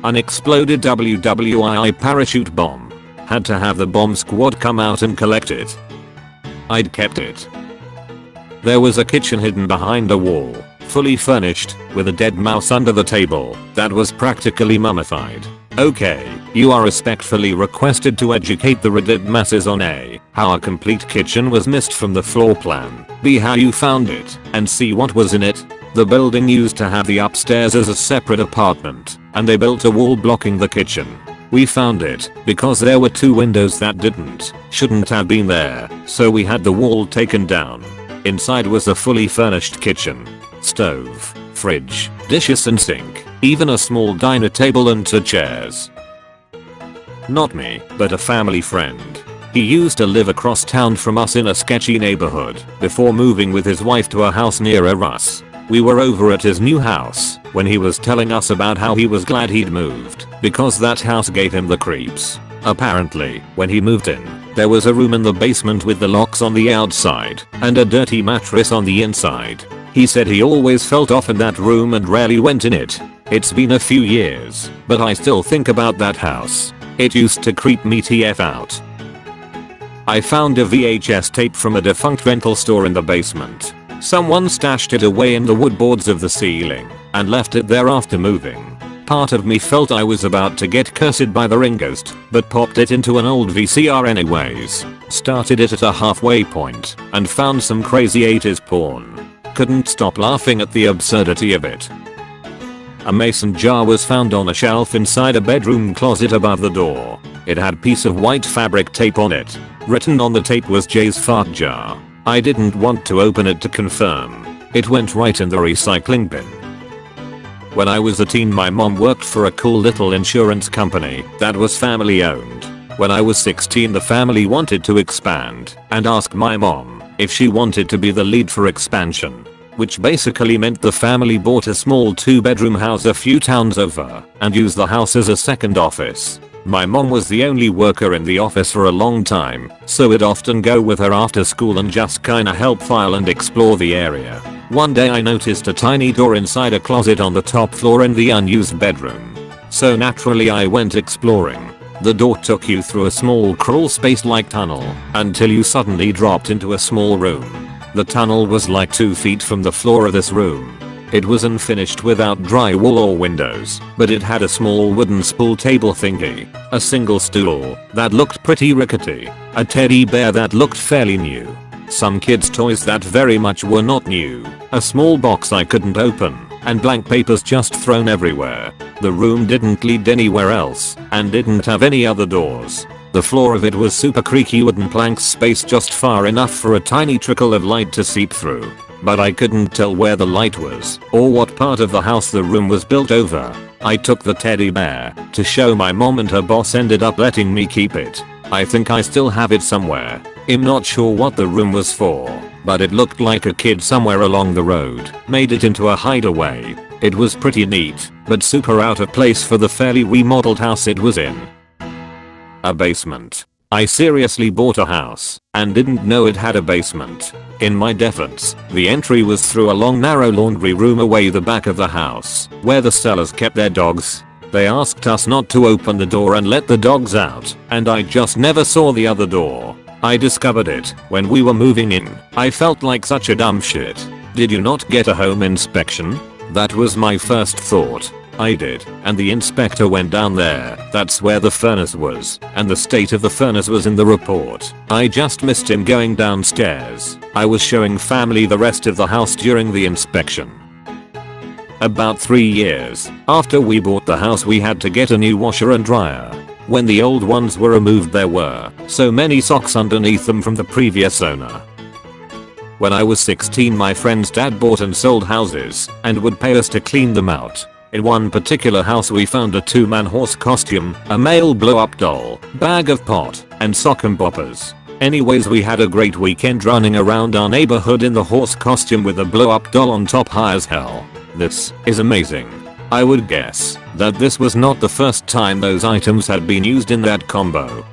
Unexploded WWII parachute bomb. Had to have the bomb squad come out and collect it. I'd kept it. There was a kitchen hidden behind a wall, fully furnished, with a dead mouse under the table that was practically mummified. Okay, you are respectfully requested to educate the Reddit masses on A. How a complete kitchen was missed from the floor plan, B. How you found it, and C. What was in it. The building used to have the upstairs as a separate apartment, and they built a wall blocking the kitchen. We found it because there were 2 windows that shouldn't have been there, so we had the wall taken down. Inside was a fully furnished kitchen. Stove, fridge, dishes and sink, even a small diner table and 2 chairs. Not me, but a family friend. He used to live across town from us in a sketchy neighborhood before moving with his wife to a house nearer us. We were over at his new house when he was telling us about how he was glad he'd moved because that house gave him the creeps. Apparently, when he moved in, there was a room in the basement with the locks on the outside and a dirty mattress on the inside. He said he always felt off in that room and rarely went in it. It's been a few years, but I still think about that house. It used to creep me TF out. I found a VHS tape from a defunct rental store in the basement. Someone stashed it away in the woodboards of the ceiling and left it there after moving. Part of me felt I was about to get cursed by the ring ghost, but popped it into an old VCR anyways. Started it at a halfway point and found some crazy 80s porn. Couldn't stop laughing at the absurdity of it. A mason jar was found on a shelf inside a bedroom closet above the door. It had piece of white fabric tape on it. Written on the tape was Jay's fart jar. I didn't want to open it to confirm. It went right in the recycling bin. When I was a teen, my mom worked for a cool little insurance company that was family owned. When I was 16, the family wanted to expand and asked my mom if she wanted to be the lead for expansion, which basically meant the family bought a small 2-bedroom house a few towns over and used the house as a second office. My mom was the only worker in the office for a long time, so I'd often go with her after school and just kinda help file and explore the area. One day I noticed a tiny door inside a closet on the top floor in the unused bedroom. So naturally I went exploring. The door took you through a small crawl space like tunnel until you suddenly dropped into a small room. The tunnel was like 2 feet from the floor of this room. It was unfinished without drywall or windows, but it had a small wooden spool table thingy, a single stool that looked pretty rickety, a teddy bear that looked fairly new, some kids' toys that very much were not new, a small box I couldn't open, and blank papers just thrown everywhere. The room didn't lead anywhere else and didn't have any other doors. The floor of it was super creaky wooden planks spaced just far enough for a tiny trickle of light to seep through. But I couldn't tell where the light was or what part of the house the room was built over. I took the teddy bear to show my mom and her boss ended up letting me keep it. I think I still have it somewhere. I'm not sure what the room was for, but it looked like a kid somewhere along the road made it into a hideaway. It was pretty neat, but super out of place for the fairly remodeled house it was in. A basement. I seriously bought a house and didn't know it had a basement. In my defense, the entry was through a long narrow laundry room away the back of the house, where the sellers kept their dogs. They asked us not to open the door and let the dogs out, and I just never saw the other door. I discovered it when we were moving in. I felt like such a dumb shit. Did you not get a home inspection? That was my first thought. I did, and the inspector went down there. That's where the furnace was, and the state of the furnace was in the report. I just missed him going downstairs. I was showing family the rest of the house during the inspection. About 3 years after we bought the house, we had to get a new washer and dryer. When the old ones were removed, there were so many socks underneath them from the previous owner. When I was 16, my friend's dad bought and sold houses and would pay us to clean them out. In one particular house we found a 2-man horse costume, a male blow-up doll, bag of pot, and sock and boppers. Anyways, we had a great weekend running around our neighborhood in the horse costume with a blow-up doll on top, high as hell. This is amazing. I would guess that this was not the first time those items had been used in that combo.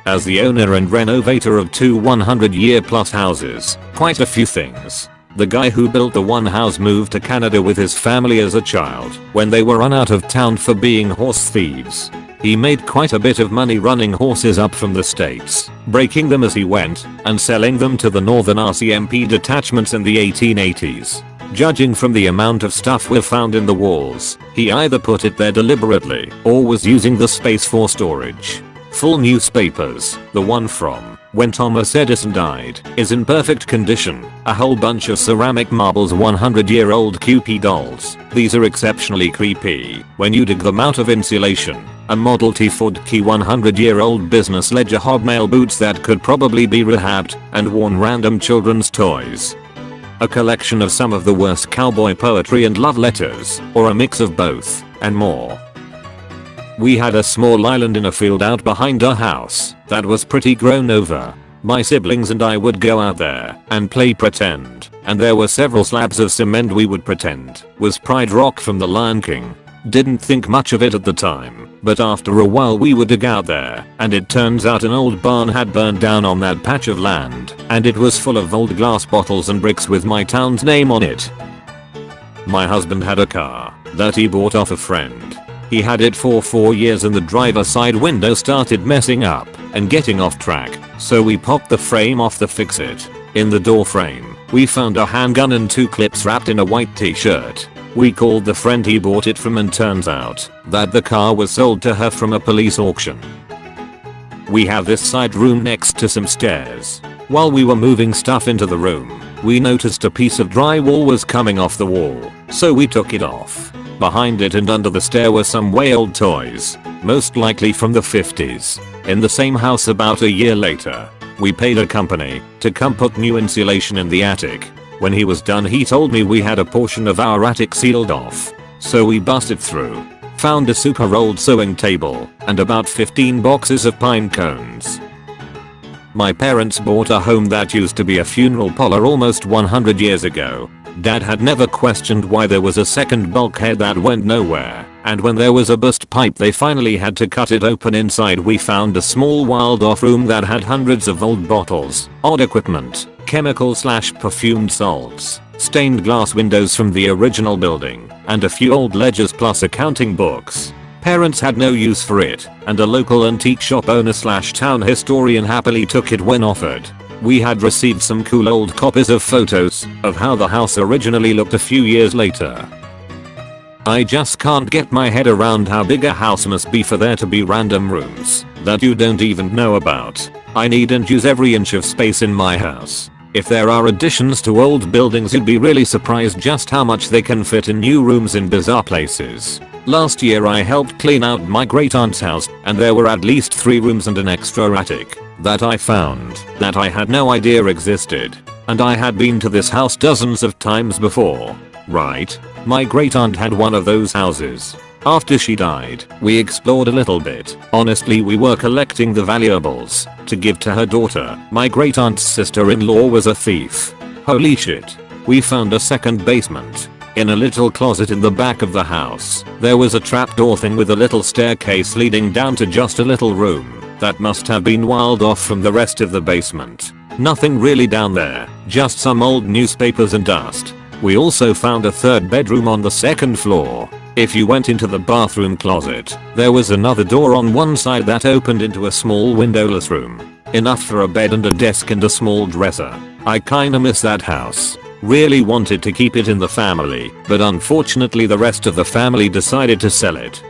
As the owner and renovator of 2 100-year-plus houses, quite a few things The guy who built the one house moved to Canada with his family as a child when they were run out of town for being horse thieves. He made quite a bit of money running horses up from the States, breaking them as he went, and selling them to the Northern RCMP detachments in the 1880s. Judging from the amount of stuff we found in the walls, he either put it there deliberately or was using the space for storage. Full newspapers, the one from when Thomas Edison died, is in perfect condition. A whole bunch of ceramic marbles, 100-year-old Cupid dolls. These are exceptionally creepy when you dig them out of insulation. A Model T Ford Key, 100-year-old business ledger, hobnail boots that could probably be rehabbed, and worn random children's toys. A collection of some of the worst cowboy poetry and love letters, or a mix of both, and more. We had a small island in a field out behind our house that was pretty grown over. My siblings and I would go out there and play pretend, and there were several slabs of cement we would pretend was Pride Rock from The Lion King. Didn't think much of it at the time, but after a while we would dig out there, and it turns out an old barn had burned down on that patch of land, and it was full of old glass bottles and bricks with my town's name on it. My husband had a car that he bought off a friend. He had it for 4 years and the driver's side window started messing up and getting off track, so we popped the frame off to fix it. In the door frame, we found a handgun and 2 clips wrapped in a white t-shirt. We called the friend he bought it from, and turns out that the car was sold to her from a police auction. We have this side room next to some stairs. While we were moving stuff into the room, we noticed a piece of drywall was coming off the wall, so we took it off. Behind it and under the stair were some way old toys, most likely from the 50s. In the same house about a year later, we paid a company to come put new insulation in the attic. When he was done, he told me we had a portion of our attic sealed off. So we busted through, found a super old sewing table, and about 15 boxes of pine cones. My parents bought a home that used to be a funeral parlor almost 100 years ago. Dad had never questioned why there was a second bulkhead that went nowhere, and when there was a burst pipe they finally had to cut it open. Inside we found a small walled off room that had hundreds of old bottles, odd equipment, chemical/perfumed salts, stained glass windows from the original building, and a few old ledgers plus accounting books. Parents had no use for it, and a local antique shop owner/town historian happily took it when offered. We had received some cool old copies of photos of how the house originally looked a few years later. I just can't get my head around how big a house must be for there to be random rooms that you don't even know about. I need and use every inch of space in my house. If there are additions to old buildings, you'd be really surprised just how much they can fit in new rooms in bizarre places. Last year I helped clean out my great aunt's house, and there were at least 3 rooms and an extra attic that I found that I had no idea existed. And I had been to this house dozens of times before. Right? My great aunt had one of those houses. After she died, we explored a little bit. Honestly, we were collecting the valuables to give to her daughter. My great aunt's sister-in-law was a thief. Holy shit. We found a second basement. In a little closet in the back of the house, there was a trapdoor thing with a little staircase leading down to just a little room that must have been walled off from the rest of the basement. Nothing really down there, just some old newspapers and dust. We also found a third bedroom on the second floor. If you went into the bathroom closet, there was another door on one side that opened into a small windowless room. Enough for a bed and a desk and a small dresser. I kinda miss that house. Really wanted to keep it in the family, but unfortunately the rest of the family decided to sell it.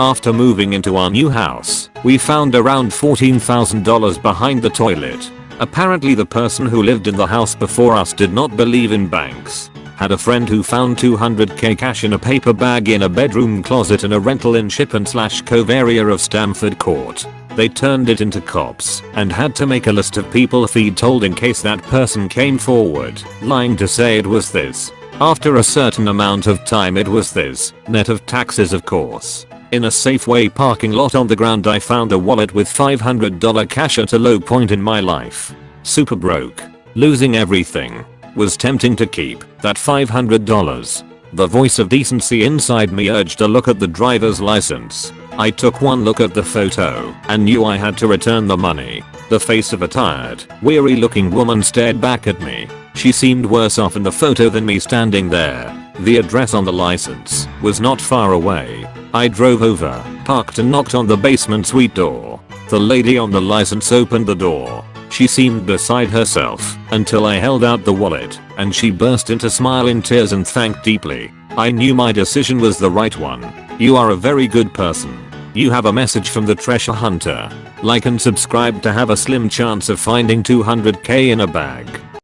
After moving into our new house, we found around $14,000 behind the toilet. Apparently the person who lived in the house before us did not believe in banks. Had a friend who found $200k cash in a paper bag in a bedroom closet in a rental in Shippen/Cove area of Stamford Court. They turned it into cops and had to make a list of people feed told in case that person came forward, lying to say it was this. After a certain amount of time it was this, net of taxes of course. In a Safeway parking lot on the ground I found a wallet with $500 cash at a low point in my life. Super broke. Losing everything. Was tempting to keep that $500. The voice of decency inside me urged a look at the driver's license. I took one look at the photo and knew I had to return the money. The face of a tired, weary looking woman stared back at me. She seemed worse off in the photo than me standing there. The address on the license was not far away. I drove over, parked and knocked on the basement suite door. The lady on the license opened the door. She seemed beside herself until I held out the wallet and she burst into smiling tears and thanked deeply. I knew my decision was the right one. You are a very good person. You have a message from the treasure hunter. Like and subscribe to have a slim chance of finding 200k in a bag.